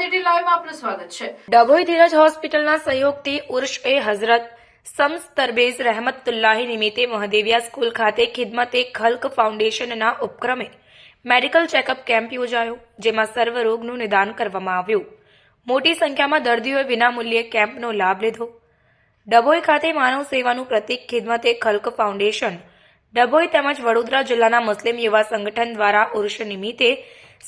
Smart લાઈવમાં આપનું સ્વાગત છે। ડભોઈ ધીરજ હોસ્પિટલના સહયોગથી ઉર્શ-એ હઝરત શમ્સ તરબેઝ રહેમતુલ્લાહી નિમિત્તે મહદેવિયા સ્કૂલ ખાતે ખિદમત-એ ખલ્ક ફાઉન્ડેશનના ઉપક્રમે મેડિકલ ચેકઅપ કેમ્પ યોજાયો, જેમાં સર્વરોગનું નિદાન કરવામાં આવ્યું। મોટી સંખ્યામાં દર્દીઓએ વિનામૂલ્યે કેમ્પનો લાભ લીધો। ડભોઈ ખાતે માનવ સેવાનું પ્રતીક ખિદમત-એ ખલ્ક ફાઉન્ડેશન ડભોઈ તેમજ વડોદરા જિલ્લાના મુસ્લિમ યુવા સંગઠન દ્વારા ઉર્ષ નિમિત્તે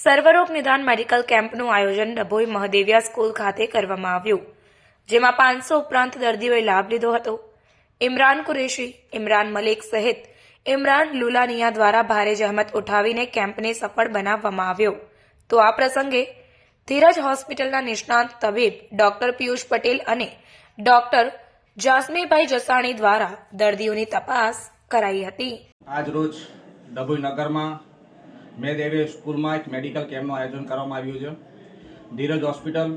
સર્વરોગ નિદાન મેડિકલ કેમ્પનું આયોજન ડભોઈ મહદેવિયા સ્કૂલ ખાતે કરવામાં આવ્યું, જેમાં 500 ઉપરાંત દર્દીઓએ લાભ લીધો હતો। ઇમરાન કુરેશી, ઇમરાન મલિક સહિત ઇમરાન લુલાનિયા દ્વારા ભારે જહેમત ઉઠાવીને કેમ્પને સફળ બનાવવામાં આવ્યો। તો આ પ્રસંગે ધીરજ હોસ્પિટલના નિષ્ણાંત તબીબ ડોક્ટર પિયુષ પટેલ અને ડોક્ટર જાસમીભાઈ જસાણી દ્વારા દર્દીઓની તપાસ કરાઈ હતી। આજ રોજ ડભોઈ નગરમાં મહદેવી સ્કૂલમાં એક મેડિકલ કેમ્પનું આયોજન કરવામાં આવ્યું છે। ધીરજ હોસ્પિટલ,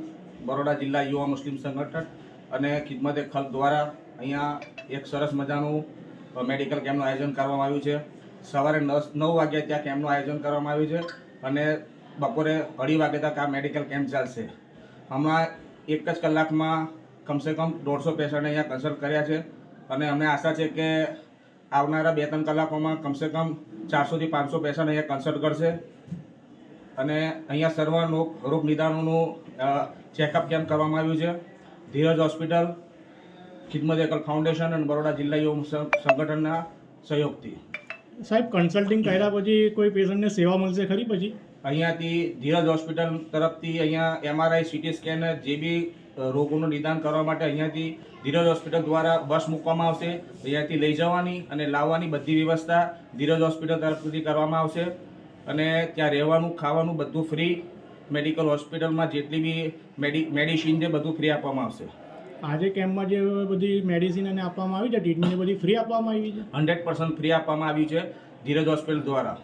બરોડા જિલ્લા યુવા મુસ્લિમ સંગઠન અને ખિદમત-એ ખલ્ક દ્વારા અહીંયા એક સરસ મજાનું મેડિકલ કેમ્પનું આયોજન કરવામાં આવ્યું છે। સવારે 9 વાગ્યા ત્યાં કેમ્પનું આયોજન કરવામાં આવ્યું છે અને બપોરે 2:30 વાગ્યા તક આ મેડિકલ કેમ્પ ચાલશે। હમણાં એક જ કલાકમાં કમસે કમ 150 પેશન્ટને અહીંયા કન્સલ્ટ કર્યા છે અને અમને આશા છે કે આવનારા 2-3 કલાકોમાં કમસે કમ 400 થી 500 પેશન્ટ અહીંયા કન્સલ્ટ કરશે અને અહીંયા સર્વ રોગ નિદાનોનું ચેકઅપ કેમ્પ કરવામાં આવ્યું છે। ધીરજ હોસ્પિટલ, ખિદમત-એ ખલ્ક ફાઉન્ડેશન અને બરોડા જિલ્લા યુવા સંગઠનના સહયોગથી। સાહેબ, કન્સલ્ટિંગ કર્યા પછી કોઈ પેશન્ટને સેવા મળશે ખરી? પછી અહીંયાથી ધીરજ હોસ્પિટલ તરફથી અહીંયા MRI, CT સ્કેન જે બી રોગોનું નિદાન કરવા માટે અહીંયાથી ધીરજ હોસ્પિટલ દ્વારા બસ મૂકવામાં આવશે। અહીંયાથી લઈ જવાની અને લાવવાની બધી વ્યવસ્થા ધીરજ હોસ્પિટલ તરફથી કરવામાં આવશે અને ત્યાં રહેવાનું, ખાવાનું બધું ફ્રી। મેડિકલ હોસ્પિટલમાં જેટલી બી મેડિસિન છે બધું ફ્રી આપવામાં આવશે। આજે કેમ્પમાં જે બધી મેડિસિન અને આપવામાં આવી છે, ટ્રીટમેન્ટ બધી ફ્રી આપવામાં આવી છે? 100% ફ્રી આપવામાં આવ્યું છે ધીરજ હોસ્પિટલ દ્વારા।